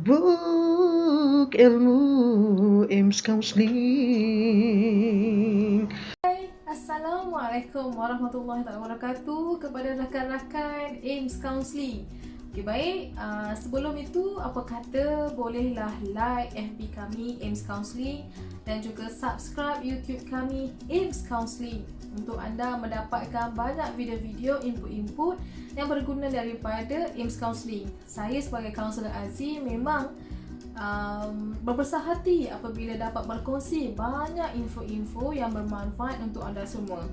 Tabuk ilmu IMS Counseling. Assalamualaikum warahmatullahi wabarakatuh kepada rakan-rakan IMS Counseling. Okay, baik, sebelum itu apa kata bolehlah like FB kami IMS Counseling dan juga subscribe YouTube kami IMS Counseling untuk anda mendapatkan banyak video-video input-input yang berguna daripada IMS Counseling. Saya sebagai kaunselor Aziz memang berbesar hati apabila dapat berkongsi banyak info-info yang bermanfaat untuk anda semua.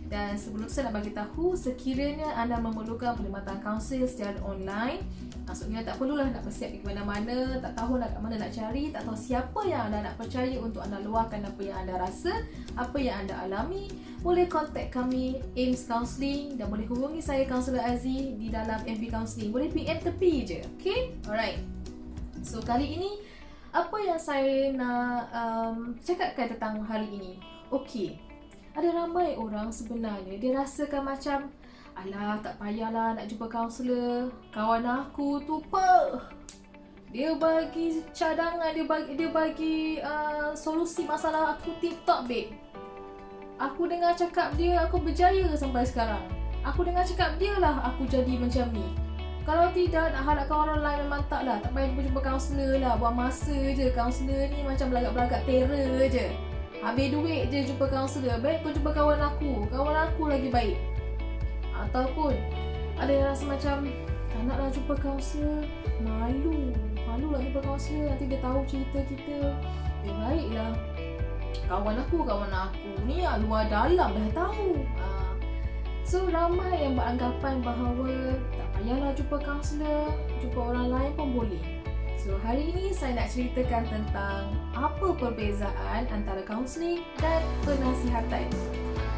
Dan sebelum saya nak bagi tahu, sekiranya anda memerlukan perkhidmatan kaunseling secara online, maksudnya tak perlulah nak bersiap pergi mana-mana, tak tahu nak kat mana nak cari, tak tahu siapa yang anda nak percaya untuk anda luahkan apa yang anda rasa, apa yang anda alami, boleh contact kami IMS Counseling dan boleh hubungi saya Kaunselor Aziz di dalam FB Counseling. Boleh PM tepi je, okay? Alright. So kali ini apa yang saya nak cakapkan tentang hari ini? Okey, ada ramai orang sebenarnya dia rasakan macam alah tak payahlah nak jumpa kaunselor. Kawan aku tu dia bagi cadangan, dia bagi solusi masalah aku TikTok, babe. Aku dengar cakap dia, aku berjaya sampai sekarang. Aku dengar cakap dia lah aku jadi macam ni. Kalau tidak, nak harapkan orang lain memang taklah. Tak payah jumpa kaunselor lah. Buang masa je. Kaunselor ni macam belagak-belagak terror je. Habis duit je jumpa kaunselor. Baik kau jumpa kawan aku. Kawan aku lagi baik. Ataupun ada yang rasa macam tak naklah jumpa kaunselor. Malu nak jumpa kaunselor. Nanti dia tahu cerita kita. Baiklah, kawan aku ni luar dalam dah tahu. So ramai yang beranggapan bahawa tak payahlah jumpa kaunselor, jumpa orang lain pun boleh. So hari ini saya nak ceritakan tentang apa perbezaan antara kaunseling dan penasihatan.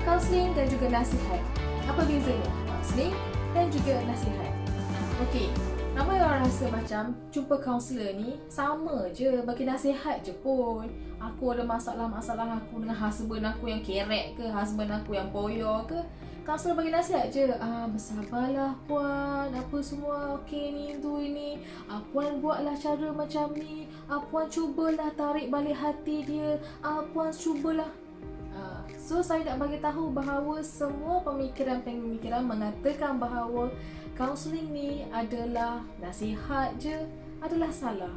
Kaunseling dan juga nasihat. Apa bezanya kaunseling dan juga nasihat? Okey, ramai orang rasa macam jumpa kaunselor ni sama je, bagi nasihat je pun. Aku ada masalah-masalah aku dengan husband aku yang kerek ke, husband aku yang poyo ke, kaunselor bagi nasihat je. Bersabarlah puan, apa semua okey ni tu ini. Puan buatlah cara macam ni. Puan cubalah tarik balik hati dia. Puan cubalah. So saya nak bagi tahu bahawa semua pemikiran mengatakan bahawa kaunseling ni adalah nasihat je, adalah salah.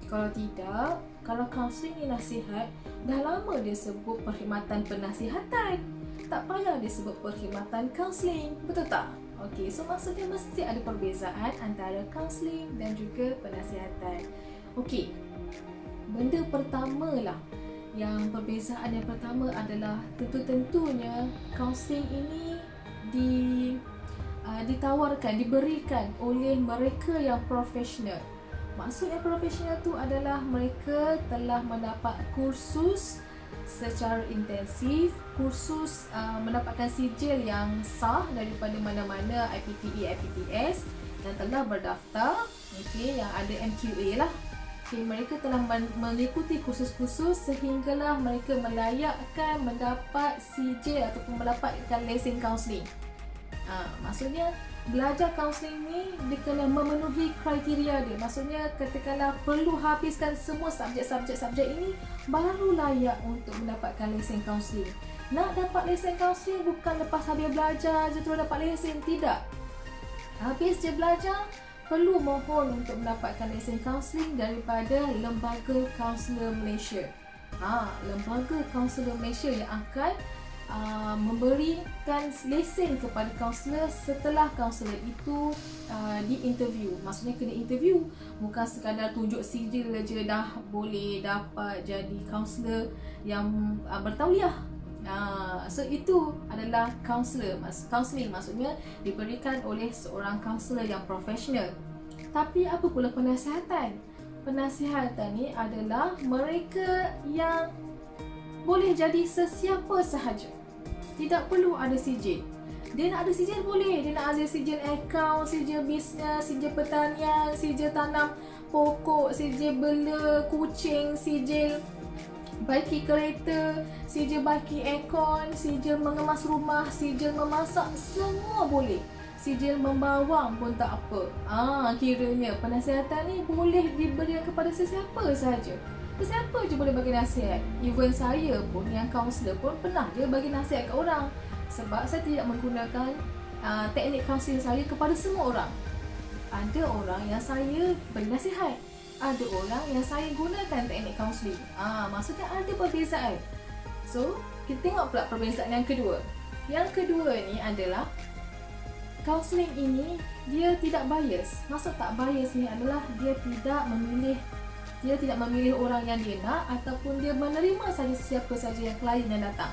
Kalau tidak, kalau kaunseling ni nasihat, dah lama dia sebut perkhidmatan penasihatan. Tak payah disebut perkhidmatan kaunseling, betul tak? Okey, so maksudnya mesti ada perbezaan antara kaunseling dan juga penasihatan. Okey, benda pertama lah, yang perbezaan yang pertama adalah tentunya kaunseling ini ditawarkan, diberikan oleh mereka yang profesional. Maksudnya profesional tu adalah mereka telah mendapat kursus secara intensif, kursus mendapatkan sijil yang sah daripada mana-mana IPTE, IPTS dan telah berdaftar, okey, yang ada MQA lah. Okay, mereka telah mengikuti kursus-kursus sehinggalah mereka melayakkan mendapat sijil ataupun mendapatkan lesen kaunseling. Maksudnya belajar kaunseling ni dia kena memenuhi kriteria dia. Maksudnya katakanlah perlu habiskan semua subjek ini baru layak untuk mendapatkan lesen kaunseling. Nak dapat lesen kaunseling bukan lepas habis belajar je terus dapat lesen, tidak. Habis je belajar, perlu mohon untuk mendapatkan lesen kaunseling daripada Lembaga Kaunselor Malaysia. Lembaga Kaunselor Malaysia yang akan memberikan lesen kepada kaunselor setelah kaunselor itu diinterview. Maksudnya kena interview, bukan sekadar tunjuk sijil je dah boleh dapat jadi kaunselor yang bertauliah. So itu adalah kaunseling, maksudnya diberikan oleh seorang kaunselor yang profesional. Tapi apa pula penasihatan? Penasihatan ni adalah mereka yang boleh jadi sesiapa sahaja. Tidak perlu ada sijil. Dia nak ada sijil boleh. Dia nak ada sijil akaun, sijil bisnes, sijil pertanian, sijil tanam pokok, sijil bela kucing, sijil baiki kereta, sijil baiki aircon, sijil mengemas rumah, sijil memasak, semua boleh. sijil membawang pun tak apa. Kiranya penasihatan ni boleh diberikan kepada sesiapa sahaja. Sesiapa je boleh bagi nasihat. Even saya pun, yang kaunselor pun pernah je bagi nasihat kat orang. Sebab saya tidak menggunakan teknik kaunseling saya kepada semua orang. Ada orang yang saya beri nasihat, ada orang yang saya gunakan teknik kaunseling. Maksudnya ada perbezaan. So, kita tengok pula perbezaan yang kedua. Yang kedua ni adalah kaunseling ini dia tidak bias. Maksud tak bias ni adalah dia tidak memilih orang yang dia nak, ataupun dia menerima saja sesiapa saja yang klien yang datang.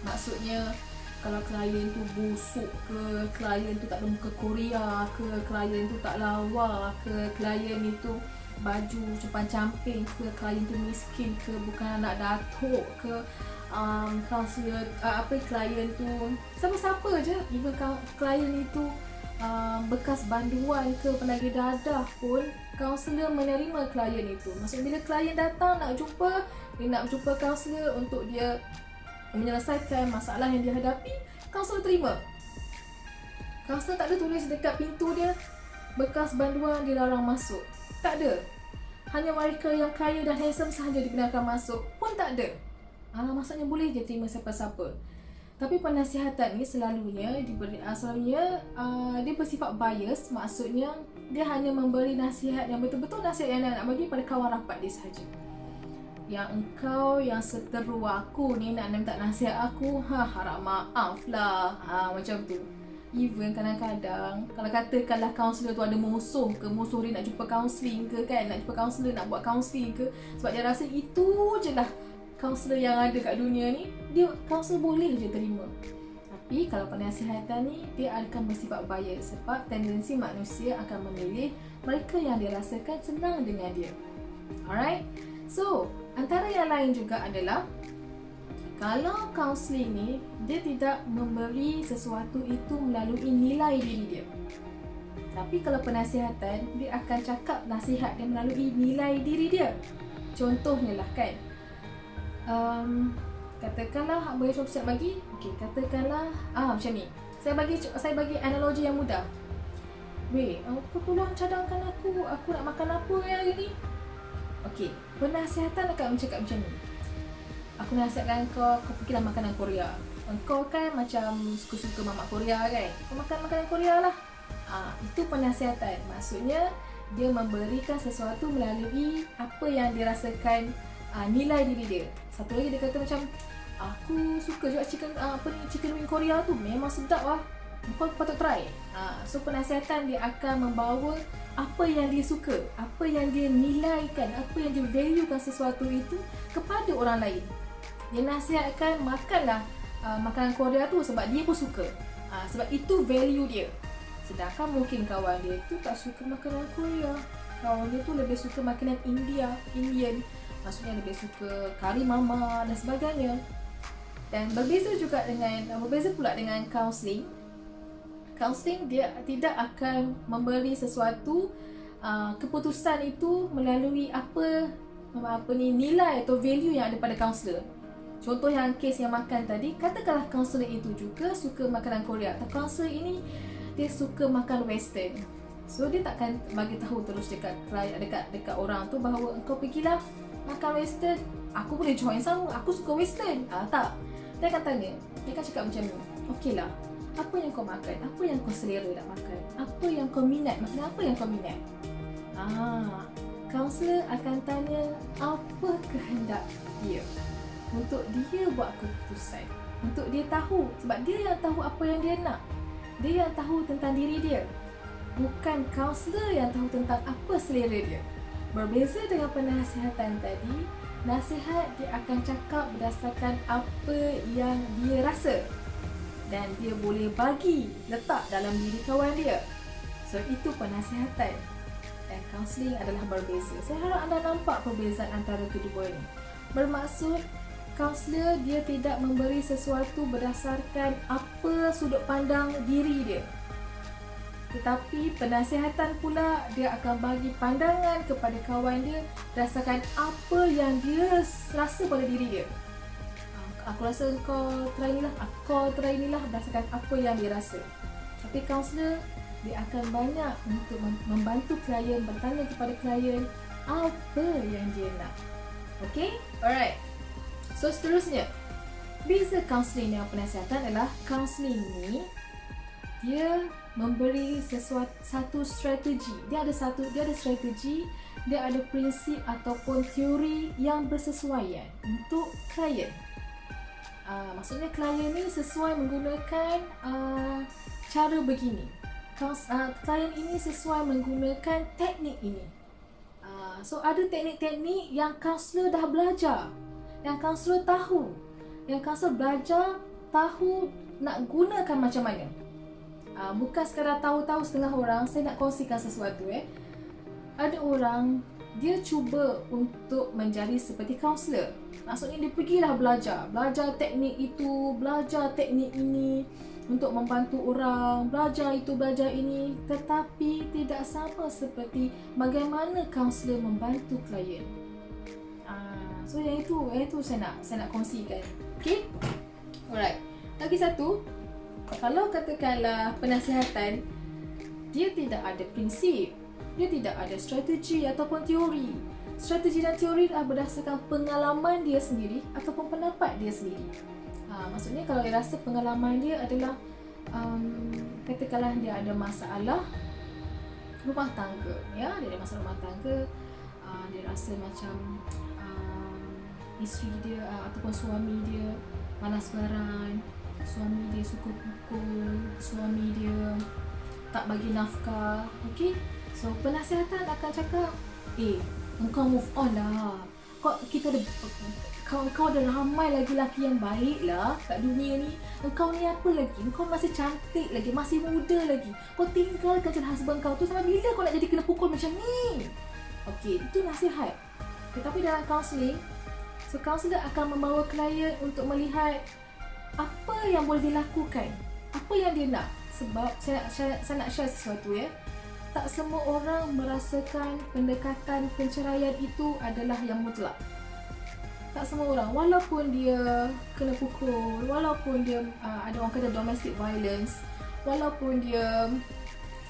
Maksudnya kalau klien tu busuk ke, klien tu tak ada muka Korea ke, klien tu tak lawa ke, klien itu baju camping ke, klien tu miskin ke, bukan anak datuk ke, kaunselor klien tu siapa-siapa je, even klien itu bekas banduan ke, penagih dadah pun, kaunselor menerima klien itu. Maksudnya bila klien datang nak jumpa, dia nak jumpa kaunselor untuk dia menyelesaikan masalah yang dia hadapi, kaunselor terima. Kaunselor tak ada tulis dekat pintu dia bekas banduan dilarang masuk. Tak ada. Hanya mereka yang kaya dan handsome sahaja dibenarkan masuk pun tak ada. Maksudnya boleh je terima siapa-siapa. Tapi penasihatan ni selalunya dia bersifat bias. Maksudnya dia hanya memberi nasihat yang betul-betul nasihat yang nak bagi pada kawan rapat dia sahaja. Yang engkau yang seteru aku ni nak minta nasihat aku, harap maaf lah, macam tu. Even kadang-kadang kalau katakanlah kaunselor tu ada musuh dia nak jumpa kaunseling ke kan, nak jumpa kaunselor nak buat kaunseling ke, sebab dia rasa itu je lah kaunselor yang ada kat dunia ni, dia kaunselor boleh je terima. Tapi kalau penasihatan ni dia akan bersifat bias, sebab tendensi manusia akan memilih mereka yang dia rasakan senang dengan dia. Alright. So, antara yang lain juga adalah kalau kaunseling ni dia tidak memberi sesuatu itu melalui nilai diri dia. Tapi kalau penasihatan, dia akan cakap nasihat dia melalui nilai diri dia. Contohnya lah kan, katakanlah boleh contoh saya bagi. Okey, katakanlah macam ni. Saya bagi analogi yang mudah. Weh, apa tolong cadangkan aku nak makan apa hari ni? Okey, penasihatan akan bercakap macam ni. Aku nasihatkan kau pergilah makanan Korea. Kau kan macam suka-suka mamak Korea kan? Kau makan makanan Korea lah. Itu penasihatan. Maksudnya dia memberikan sesuatu melalui apa yang dia rasakan, nilai diri dia. Satu lagi dia kata macam, aku suka juga chicken wing Korea tu, memang sedap lah. Kau patut try. So penasihatan dia akan membawa apa yang dia suka, apa yang dia nilaikan, apa yang dia valuekan sesuatu itu kepada orang lain. Dia nasihatkan makanlah makanan Korea tu sebab dia pun suka, sebab itu value dia. Sedangkan mungkin kawan dia tu tak suka makanan Korea, kawan dia tu lebih suka makanan Indian, maksudnya lebih suka kari mama dan sebagainya. Dan berbeza pula dengan counselling. Counselling dia tidak akan memberi sesuatu keputusan itu melalui nilai atau value yang ada pada kaunselor. Contoh yang kes yang makan tadi, katakanlah kaunselor itu juga suka makanan Korea, atau kaunselor ini dia suka makan western. So dia takkan bagi tahu terus dekat orang tu bahawa engkau pergilah makan western, aku boleh join sama, aku suka western. Tak. Dia akan tanya, dia akan cakap macam ni. Okeylah, apa yang kau makan? Apa yang kau selera nak makan? Apa yang kau minat? Maksudnya apa yang kau minat? Kaunselor akan tanya apa kehendak dia, untuk dia buat keputusan, untuk dia tahu, sebab dia yang tahu apa yang dia nak. Dia yang tahu tentang diri dia, bukan kaunselor yang tahu tentang apa selera dia. Berbeza dengan penasihatan tadi, nasihat dia akan cakap berdasarkan apa yang dia rasa dan dia boleh letak dalam diri kawan dia. So itu penasihatan dan kaunseling adalah berbeza. Saya harap anda nampak perbezaan antara kedua ini. Bermaksud kaunselor dia tidak memberi sesuatu berdasarkan apa sudut pandang diri dia, tetapi penasihatan pula dia akan bagi pandangan kepada kawan dia berdasarkan apa yang dia rasa pada diri dia. Aku rasa kau try ni lah berdasarkan apa yang dia rasa. Seperti kaunselor, dia akan banyak untuk membantu klien, bertanya kepada klien apa yang dia nak. Okay? Alright. So seterusnya, beza kaunseling dengan penasihatan adalah kaunseling ni dia memberi satu strategi. Dia ada strategi, dia ada prinsip ataupun teori yang bersesuaian untuk klien. Maksudnya klien ni sesuai menggunakan cara begini. Klien ini sesuai menggunakan teknik ini. So ada teknik-teknik yang kaunselor dah belajar, yang kaunselor tahu, yang kaunselor belajar, tahu nak gunakan macam mana. Bukan sekadar tahu-tahu setengah orang. Saya nak kongsikan sesuatu. Ada orang, dia cuba untuk menjadi seperti kaunselor. Maksudnya dia pergilah belajar teknik itu, belajar teknik ini untuk membantu orang, belajar itu, belajar ini, tetapi tidak sama seperti bagaimana kaunselor membantu klien. So yang itu saya nak kongsikan. Okay? Alright. Lagi satu, kalau katakanlah penasihatan, dia tidak ada prinsip, dia tidak ada strategi ataupun teori. Strategi dan teori adalah berdasarkan pengalaman dia sendiri ataupun pendapat dia sendiri. Maksudnya kalau dia rasa pengalaman dia adalah katakanlah dia ada masalah rumah tangga, ya, dia ada masalah rumah tangga, dia rasa macam isteri dia ataupun suami dia malas baran, suami dia suka pukul, suami dia tak bagi nafkah. Okay? So penasihatan akan cakap, engkau move on lah. Kau ada ramai lagi lelaki yang baik lah kat dunia ni. Engkau ni apa lagi? Engkau masih cantik lagi, masih muda lagi. Kau tinggalkan calon husband kau tu, sampai bila kau nak jadi kena pukul macam ni? Okay, itu nasihat. Tetapi dalam kaunseling, so kaunselor akan membawa klien untuk melihat apa yang boleh dilakukan, apa yang dia nak. Sebab saya nak share sesuatu, ya. Tak semua orang merasakan pendekatan penceraian itu adalah yang mutlak. Tak semua orang, walaupun dia kena pukul, walaupun dia ada orang kata domestic violence, walaupun dia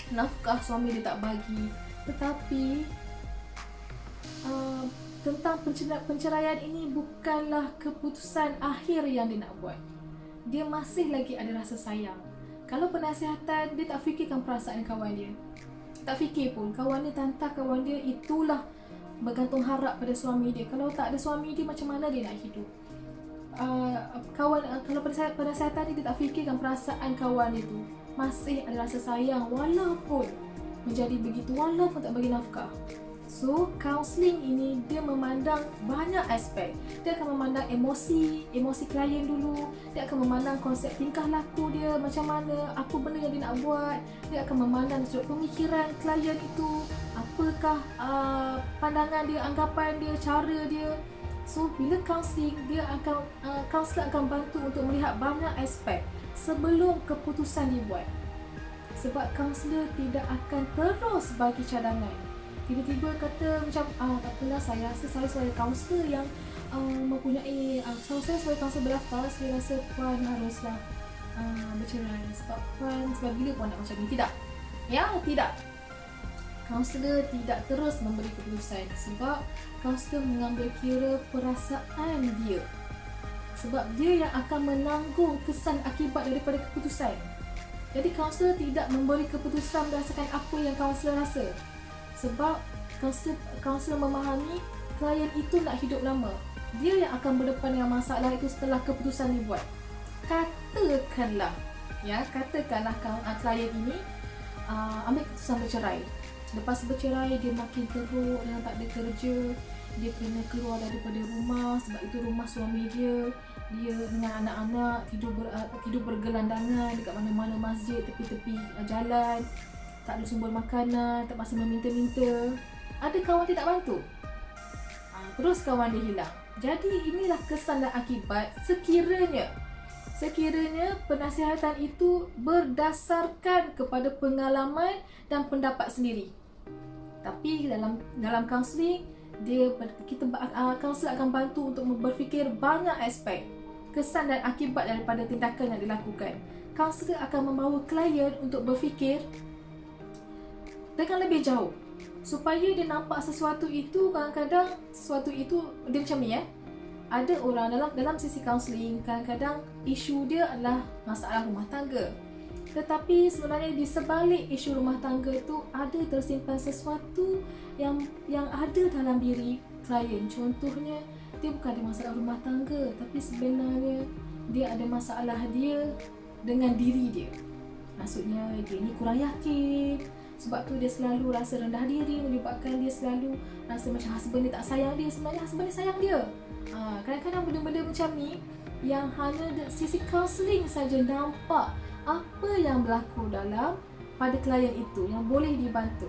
nafkah suami dia tak bagi, tetapi tentang penceraian ini bukanlah keputusan akhir yang dia nak buat. Dia masih lagi ada rasa sayang. Kalau penasihatan, dia tak fikirkan perasaan kawan dia. Tak fikir pun kawan dia, tantah kawan dia itulah bergantung harap pada suami dia. Kalau tak ada suami dia, macam mana dia nak hidup? Kalau penasihatan dia tak fikirkan perasaan kawan dia tu, masih ada rasa sayang walaupun menjadi begitu, walaupun tak bagi nafkah. So, counselling ini dia memandang banyak aspek. Dia akan memandang emosi klien dulu. Dia akan memandang konsep tingkah laku dia macam mana, apa benda yang dia nak buat. Dia akan memandang sudut pemikiran klien itu, apakah pandangan dia, anggapan dia, cara dia. So, bila counselling, counselor akan bantu untuk melihat banyak aspek sebelum keputusan dibuat. Sebab kaunselor tidak akan terus bagi cadangan. Tiba-tiba kata macam, tak apalah, saya rasa saya sebagai kaunselor yang mempunyai, saya sebagai kaunselor berdaftar, saya rasa puan haruslah bercerai. Sebab bila puan nak macam ni? Tidak. Ya, tidak. Kaunselor tidak terus memberi keputusan sebab kaunselor mengambil kira perasaan dia. Sebab dia yang akan menanggung kesan akibat daripada keputusan. Jadi kaunselor tidak memberi keputusan berdasarkan apa yang kaunselor rasa. Sebab kaunselor memahami klien itu nak hidup lama. Dia yang akan berdepan dengan masalah itu setelah keputusan dibuat. Katakanlah klien ini ambil keputusan bercerai. Lepas bercerai, dia makin teruk dan tak ada kerja. Dia kena keluar daripada rumah sebab itu rumah suami dia. Dia dengan anak-anak tidur bergelandangan dekat mana-mana masjid, tepi-tepi jalan. Tak ada sumber makanan, terpaksa meminta-minta. Ada kawan dia tak bantu. Terus kawan dia hilang. Jadi inilah kesan dan akibat sekiranya penasihatan itu berdasarkan kepada pengalaman dan pendapat sendiri. Tapi dalam kaunseling, kaunselor akan bantu untuk berfikir banyak aspek. kesan dan akibat daripada tindakan yang dilakukan. Kaunselor akan membawa klien untuk berfikir dengan lebih jauh supaya dia nampak sesuatu itu. Kadang-kadang sesuatu itu dia macam ni ada orang dalam sisi kaunseling, kadang-kadang isu dia adalah masalah rumah tangga, tetapi sebenarnya di sebalik isu rumah tangga tu ada tersimpan sesuatu yang ada dalam diri klien. Contohnya, dia bukan ada masalah rumah tangga, tapi sebenarnya dia ada masalah dia dengan diri dia. Maksudnya dia ni kurang yakin, sebab tu dia selalu rasa rendah diri, menyebabkan dia selalu rasa macam husband dia tak sayang dia. Sebenarnya husband dia sayang dia. Kadang-kadang benda-benda macam ni yang hanya sisi kaunseling saja nampak apa yang berlaku pada klien itu yang boleh dibantu.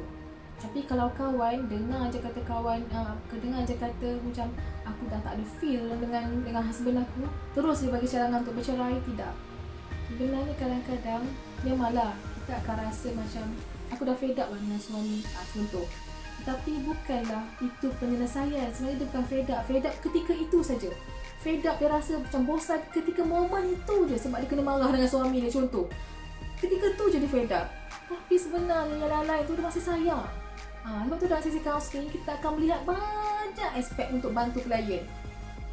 Tapi kalau kawan dengar je kata macam aku dah tak ada feel dengan husband aku, terus dia bagi cadangan untuk bercerai, tidak. Sebenarnya kadang-kadang memanglah kita akan rasa macam aku dah fed up dengan suami, contoh. Tapi bukanlah itu penyelesaian. Sebenarnya dia bukan fed up ketika itu saja. Fed up dia rasa macam bosan ketika momen itu je, sebab dia kena marah dengan suami dia, contoh. Ketika tu je dia fed up. Tapi sebenarnya yang lain-lain tu dia masih sayang. Sebab tu dalam sisi kaunseling kita akan melihat banyak aspek untuk bantu klien.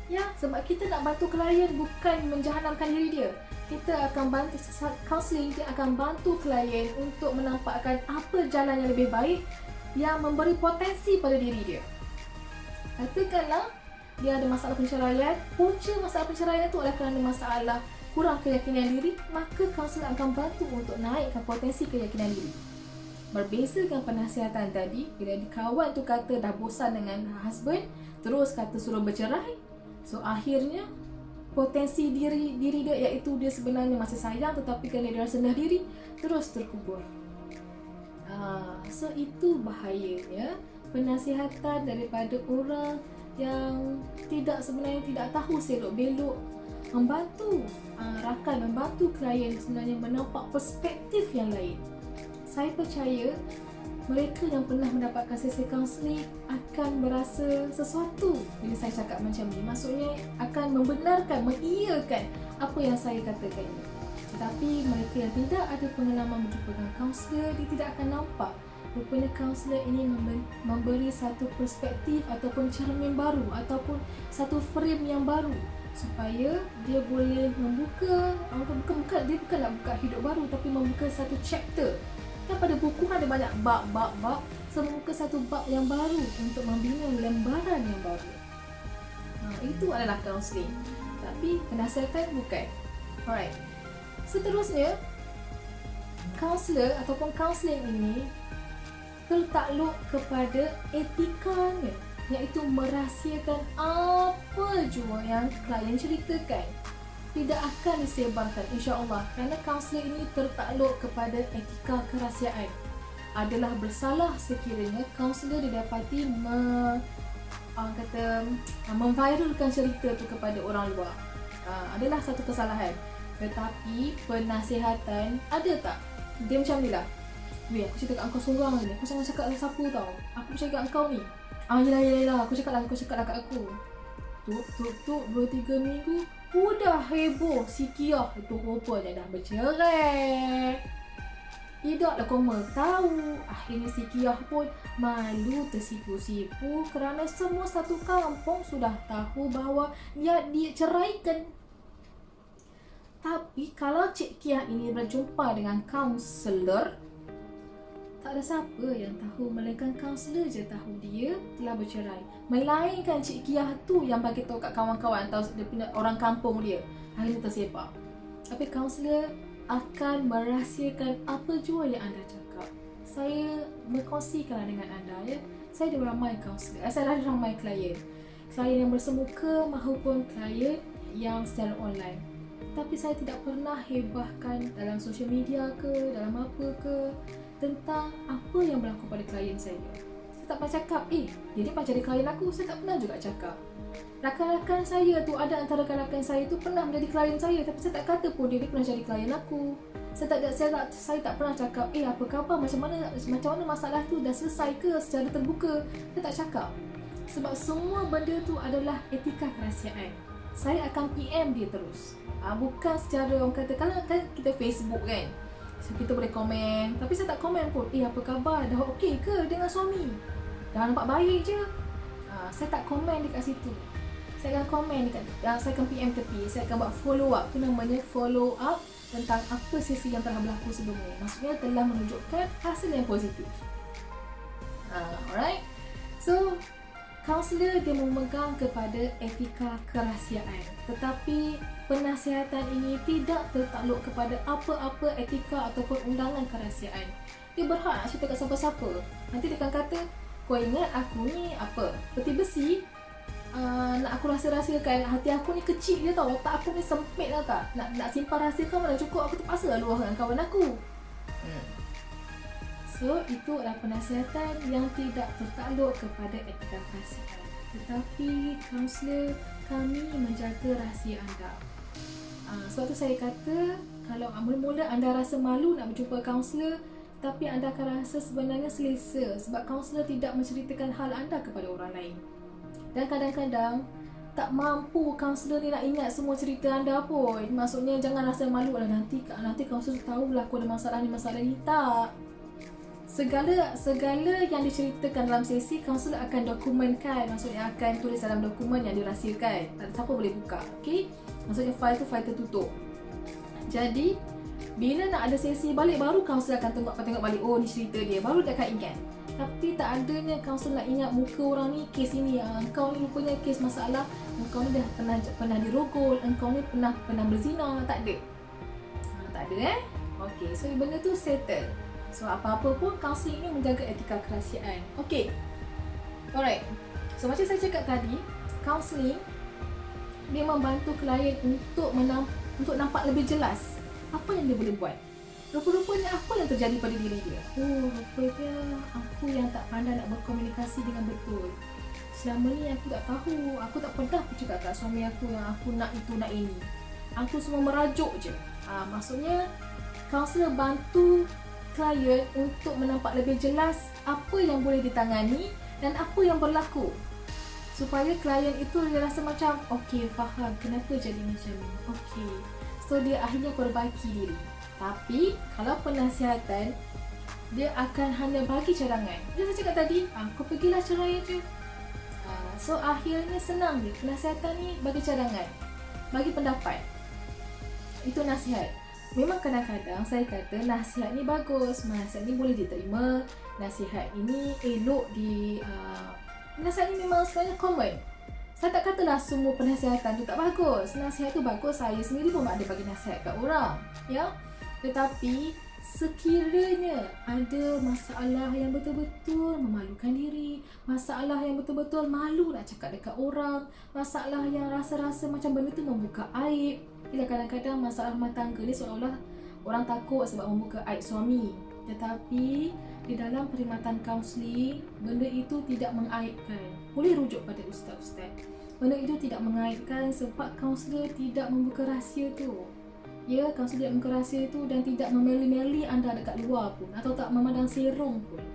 Ya, sebab kita nak bantu klien bukan menjahanamkan diri dia. Kita akan bantu, kaunseling dia akan bantu klien untuk menampakkan apa jalan yang lebih baik yang memberi potensi pada diri dia. Katakanlah dia ada masalah penceraian, punca masalah penceraian itu adalah kerana masalah kurang keyakinan diri, maka kaunselor akan bantu untuk naikkan potensi keyakinan diri. Berbeza dengan penasihatan tadi, bila kawan tu kata dah bosan dengan husband, terus kata suruh bercerai, so akhirnya potensi diri dia, iaitu dia sebenarnya masih sayang tetapi kerana dia rasa rendah diri, terus terkubur. So itu bahayanya penasihatan daripada orang yang sebenarnya tidak tahu selok belok membantu rakan, membantu klien sebenarnya menampak perspektif yang lain. Saya percaya mereka yang pernah mendapatkan sesi kaunseling akan merasa sesuatu bila saya cakap macam ni. Maksudnya akan membenarkan, mengiyakan apa yang saya katakan ini. Tetapi mereka yang tidak ada pengalaman berjumpa dengan kaunselor, dia tidak akan nampak rupanya kaunselor ini memberi satu perspektif ataupun cermin baru ataupun satu frame yang baru supaya dia boleh membuka, dia bukan nak buka hidup baru tapi membuka satu chapter. Kan pada buku ada banyak bab, so membuka satu bab yang baru untuk membina lembaran yang baru. Itu adalah kaunseling. Tapi penasihatan bukan. Alright. Seterusnya, kaunselor ataupun kaunseling ini tertakluk kepada etikanya, iaitu merahsiakan apa jua yang klien ceritakan. Tidak akan disebarkan, insya-Allah, kerana kaunselor ini tertakluk kepada etika kerahsiaan. Adalah bersalah sekiranya kaunselor didapati memviralkan cerita itu kepada orang luar. Adalah satu kesalahan. Tetapi penasihatan ada tak? Dia macam ni lah. Weh, aku cakap kat kau seorang ni. Aku jangan cakap dengan siapa tau. Aku cakap kat kau ni. Yelah. Aku cakap lah kat aku. Tuk, 2-3 minggu. Udah heboh si Kia itu rupanya dah bercerai. Tidaklah kau tahu. Akhirnya si Kia pun malu tersipu-sipu kerana semua satu kampung sudah tahu bahawa dia ceraikan. Tapi kalau Cik Kia ini berjumpa dengan kaunselor, tak ada siapa yang tahu, melainkan kaunselor je tahu dia telah bercerai. Melainkan Cik Kia tu yang bagi tahu kat kawan-kawan atau dia punya orang kampung dia. Akhirnya tersebar. Tapi kaunselor akan merahsiakan apa jua yang anda cakap. Saya berkongsikan dengan anda ya. Saya ada ramai kaunselor, saya ada ramai klien. Klien yang bersemuka maupun klien yang secara online. Tapi saya tidak pernah hebahkan dalam sosial media ke, dalam apa ke, tentang apa yang berlaku pada klien saya. Saya tak pernah cakap, dia ni macam jadi klien aku. Saya tak pernah juga cakap. Rakan-rakan saya tu, ada antara rakan saya tu pernah menjadi klien saya, tapi saya tak kata pun dia pernah jadi klien aku. Saya tak pernah cakap, apa khabar, macam mana masalah tu, dah selesai ke secara terbuka. Saya tak cakap. Sebab semua benda tu adalah etika kerahsiaan. saya akan PM dia terus. Bukan secara orang kata, kalau kan kita Facebook kan, so kita boleh komen, tapi saya tak komen pun. Apa khabar? Dah okey ke dengan suami? Dah nampak baik je. Saya tak komen dekat situ. Saya akan komen dekat, saya akan PM tepi. Saya akan buat follow up. Itu namanya follow up tentang apa sesi yang telah berlaku sebelum ni. Maksudnya telah menunjukkan hasil yang positif. Alright. So, kaunselor dia memegang kepada etika kerahsiaan. Tetapi penasihatan ini tidak tertakluk kepada apa-apa etika ataupun undangan kerahsiaan. Dia berhak nak cerita kat siapa-siapa. Nanti dia akan kata, kau ingat aku ni apa? Peti besi, nak aku rahsia-rahsiakan. Hati aku ni kecil je tau. Otak aku ni sempit lah tak. Nak simpan rahsia kau mana cukup. Aku terpaksa lah luahkan kawan aku. So, itu adalah penasihatan yang tidak tertakluk kepada etika kerahsiaan. Tetapi kaunselor kami menjaga rahsia anda. Sebab tu saya kata, kalau mula-mula anda rasa malu nak berjumpa kaunselor, tapi anda akan rasa sebenarnya selesa sebab kaunselor tidak menceritakan hal anda kepada orang lain. Dan kadang-kadang tak mampu kaunselor ni nak ingat semua cerita anda pun. Maksudnya jangan rasa malu lah, nanti kaunselor tahulah aku ada masalah ni. Tak. Segala yang diceritakan dalam sesi, kaunselor akan dokumenkan. Maksudnya akan tulis dalam dokumen yang dirahsiakan. Tak ada siapa boleh buka. Okay? Maksudnya file tertutup. Jadi bila nak ada sesi balik, baru kaunselor akan tengok balik, oh ni cerita dia, baru dia akan ingat. Tapi tak adanya kaunselor nak ingat muka orang ni, kes ini, engkau ni rupanya kes masalah, engkau ni dah pernah dirogol, engkau ni pernah berzina. Tak ada. Tak ada Okay, so benda tu settle. So apa-apa pun kaunseling ini menjaga etika kerahsiaan. Okay. Alright. So macam saya cakap tadi, kaunseling dia membantu klien untuk nampak lebih jelas apa yang dia boleh buat. Rupa-rupanya apa yang terjadi pada diri dia. Rupanya aku yang tak pandai nak berkomunikasi dengan betul. Selama ni aku tak tahu, aku tak pernah cakap kat suami aku yang aku nak itu, nak ini. Aku semua merajuk je. Maksudnya kaunselor bantu klien untuk menampak lebih jelas apa yang boleh ditangani dan apa yang berlaku. Supaya klien itu dia rasa macam, okey, faham kenapa jadi macam ni. Okey. So dia akhirnya perbaiki diri. Tapi kalau penasihatan, dia akan hanya bagi cadangan. Dia saya cakap tadi, kau pergilah cerai je. So akhirnya senang je. Penasihatan ni bagi cadangan, bagi pendapat. Itu nasihat. Memang kadang-kadang saya kata nasihat ni bagus, nasihat ni boleh diterima, nasihat ini elok nasihat ni memang sebenarnya common. Saya tak katalah semua penasihatan tu tak bagus. Nasihat tu bagus, saya sendiri pun ada bagi nasihat kat orang, ya. Tetapi sekiranya ada masalah yang betul-betul memalukan diri, masalah yang betul-betul malu nak cakap dekat orang, masalah yang rasa-rasa macam benda tu membuka aib. Bila kadang-kadang masalah rumah tangga ni seolah-olah orang takut sebab membuka aib suami. Tetapi di dalam perkhidmatan kaunseling, benda itu tidak mengaibkan. Boleh rujuk pada ustaz-ustaz. Benda itu tidak mengaibkan sebab kaunselor tidak membuka rahsia tu. Ya, kaunselor tidak membuka rahsia tu dan tidak memeli-meli anda dekat luar pun atau tak memandang serong pun.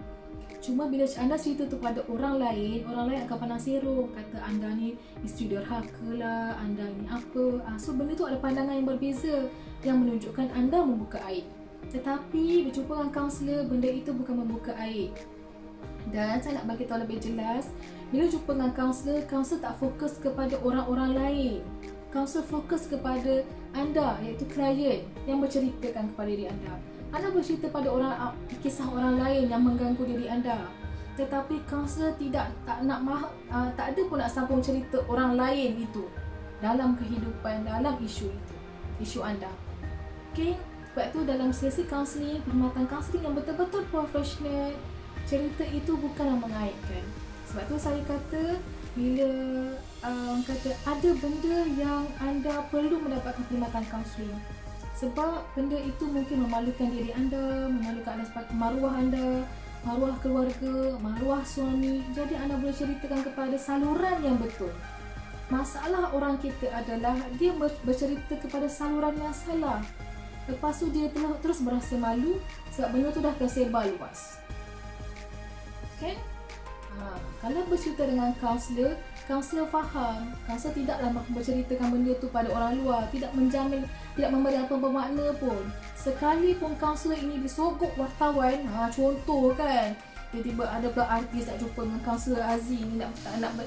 Cuma bila anda cerita tu pada orang lain akan pandang serong, kata anda ni isteri derhaka lah, anda ni apa. So benda tu ada pandangan yang berbeza yang menunjukkan anda membuka aib. Tetapi berjumpa dengan kaunselor, benda itu bukan membuka aib. Dan saya nak bagi tahu lebih jelas, bila jumpa dengan kaunselor tak fokus kepada orang-orang lain. Kaunselor fokus kepada anda, iaitu klien yang berceritakan kepada diri anda. Anda bercerita pada kisah orang lain yang mengganggu diri anda. Tetapi kaunselor tak ada pun nak sambung cerita orang lain itu dalam kehidupan, dalam isu itu, isu anda. Okay? Sebab tu dalam sesi kaunseling, perkhidmatan kaunseling yang betul-betul profesional, cerita itu bukanlah mengaibkan. Sebab tu saya kata, bila ada benda yang anda perlu mendapatkan perkhidmatan kaunseling. Sebab benda itu mungkin memalukan diri anda, memalukan maruah anda, maruah keluarga, maruah suami. Jadi anda boleh ceritakan kepada saluran yang betul. Masalah orang kita adalah dia bercerita kepada saluran yang salah. Lepas tu dia terus berasa malu sebab benda tu dah tersebar luas. Okay? Kalau bercerita dengan kaunselor, kaunselor faham, kaunselor tidaklah berceritakan benda tu pada orang luar, tidak menjamin, tidak memberi apa bermakna pun. Sekalipun kaunselor ini disogok wartawan, contoh kan, tiba-tiba ada pula artis nak jumpa dengan kaunselor Aziz ni, nak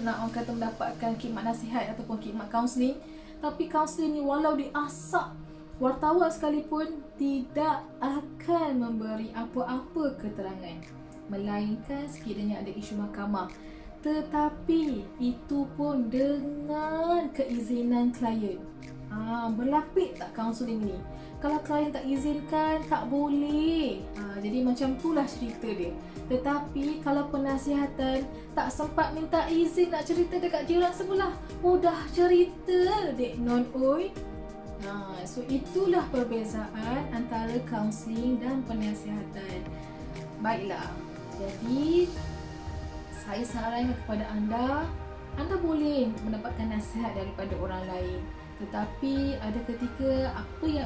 orang kata mendapatkan khidmat nasihat ataupun khidmat kaunseling, tapi kaunselor ni walau diasak wartawan sekalipun tidak akan memberi apa-apa keterangan, melainkan sekiranya ada isu mahkamah. Tetapi itu pun dengan keizinan klien. Berlapik tak kaunseling ni? Kalau klien tak izinkan, tak boleh. Jadi macam itulah cerita dia. Tetapi kalau penasihatan tak sempat minta izin nak cerita dekat jiran sebelah, dah cerita dek non oi. So itulah perbezaan antara kaunseling dan penasihatan. Baiklah. Jadi saya sarankan kepada anda boleh mendapatkan nasihat daripada orang lain. Tetapi ada ketika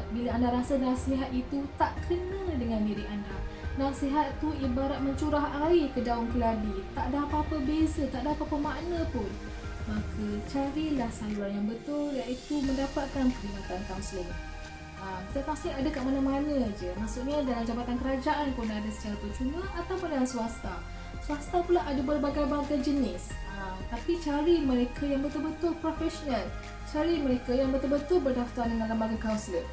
bila anda rasa nasihat itu tak kena dengan diri anda. Nasihat tu ibarat mencurah air ke daun keladi, tak ada apa-apa beza, tak ada apa-apa makna pun. Maka carilah saluran yang betul, iaitu mendapatkan perkhidmatan kaunseling. Kita kaunseling ada kat mana-mana je. Maksudnya dalam jabatan kerajaan pun ada secara percuma ataupun dalam swasta. Swasta pula ada berbagai-bagai jenis. Tapi cari mereka yang betul-betul profesional. Cari mereka yang betul-betul berdaftar dengan lembaga kaunselor.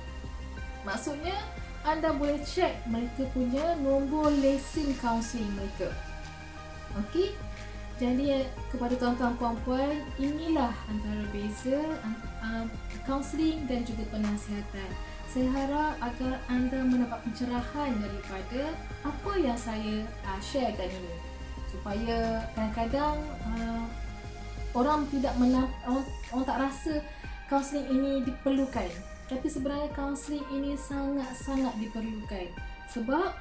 Maksudnya anda boleh cek mereka punya nombor lesen kaunseling mereka. Okey? Jadi kepada tuan-tuan puan-puan, inilah antara beza kaunseling dan juga penasihatan. Saya harap agar anda mendapat pencerahan daripada apa yang saya sharekan ini, supaya kadang-kadang orang tak rasa kaunseling ini diperlukan, tapi sebenarnya kaunseling ini sangat-sangat diperlukan sebab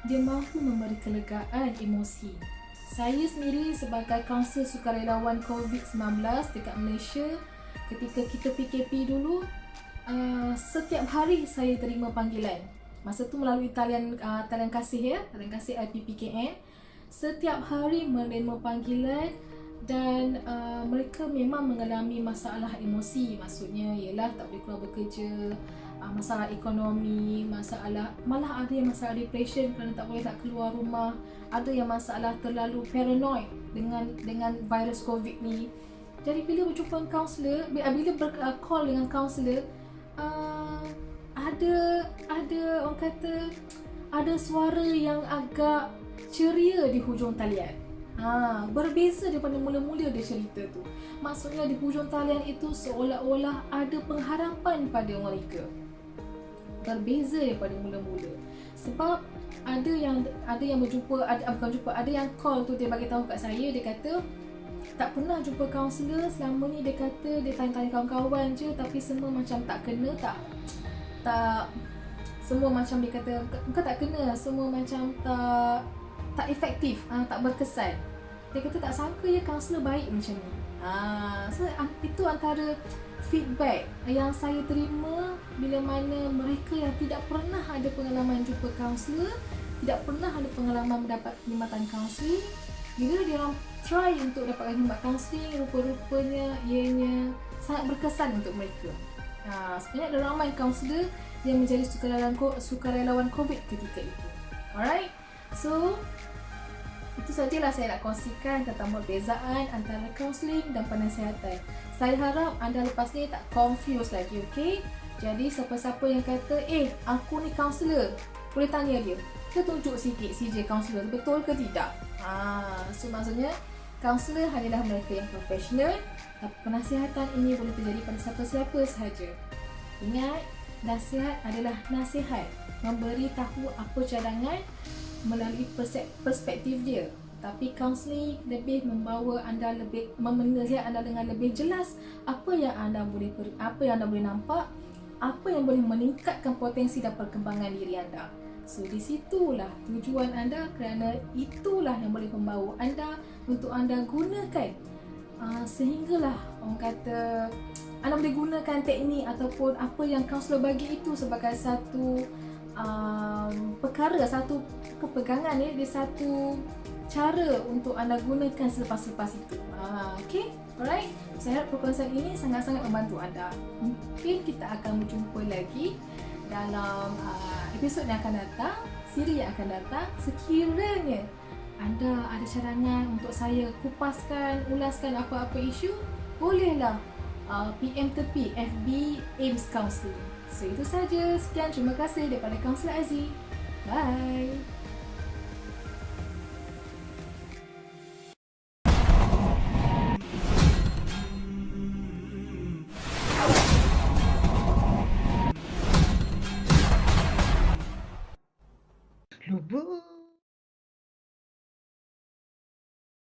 dia mahu memberi kelegaan emosi. Saya sendiri sebagai kaunselor sukarelawan COVID-19 dekat Malaysia, ketika kita PKP dulu, setiap hari saya terima panggilan. Masa tu melalui talian kasih talian kasih IPPKN. Setiap hari menerima panggilan dan mereka memang mengalami masalah emosi. Maksudnya ialah tak boleh keluar bekerja, masalah ekonomi, malah ada yang masalah depression kerana tak boleh nak keluar rumah. Ada yang masalah terlalu paranoid dengan virus COVID ni. Jadi bila berjumpa dengan kaunselor, bila call dengan kaunselor, ada orang kata ada suara yang agak ceria di hujung talian. Berbeza daripada mula-mula dia cerita tu. Maksudnya di hujung talian itu seolah-olah ada pengharapan pada mereka. Berbeza daripada mula-mula. Sebab ada yang berjumpa, ada yang call tu, dia bagi tahu kat saya, dia kata tak pernah jumpa kaunselor selama ni. Dia kata dia tanya-tanya kawan-kawan je, tapi semua macam tak kena, tak semua macam dia kata bukan tak kena, semua macam tak efektif, tak berkesan. Dia kata tak sangka je kaunselor baik macam ni. So itu antara feedback yang saya terima bila mana mereka yang tidak pernah ada pengalaman jumpa kaunselor, tidak pernah ada pengalaman mendapat perkhidmatan kaunseling, bila dia orang try untuk dapatkan khidmat kaunseling, rupa-rupanya ianya sangat berkesan untuk mereka. Sebenarnya ada ramai kaunselor yang menjadi sukarelawan COVID ketika itu. Alright, so itu sajalah saya nak kongsikan tentang perbezaan antara kaunseling dan penasihatan. Saya harap anda lepas ni tak confuse lagi, okey? Jadi siapa-siapa yang kata, aku ni kaunselor, boleh tanya dia, kita tunjuk sikit CJ kaunselor, betul ke tidak? So maksudnya kaunselor hanyalah mereka yang profesional, tapi penasihatan ini boleh terjadi pada siapa-siapa sahaja. Ingat, nasihat adalah nasihat, memberi tahu apa cadangan melalui perspektif dia. Tapi kaunseling lebih membawa anda melihat anda dengan lebih jelas apa yang anda boleh nampak, apa yang boleh meningkatkan potensi dan perkembangan diri anda. So di situlah tujuan anda, kerana itulah yang boleh membawa anda untuk anda gunakan sehinggalah orang kata anda boleh gunakan teknik ataupun apa yang kaunselor bagi itu sebagai satu perkara, satu kepegangan, dia satu cara untuk anda gunakan selepas-lepas itu. Okay, alright. Saya harap perkongsian ini sangat-sangat membantu anda. Mungkin kita akan berjumpa lagi dalam episod yang akan datang, siri yang akan datang. Sekiranya anda ada cadangan untuk saya kupaskan, ulaskan apa-apa isu, bolehlah PM tepi FB AIMS Counselling. So itu saja. Sekian, terima kasih daripada Kaunselor Aziz. Bye.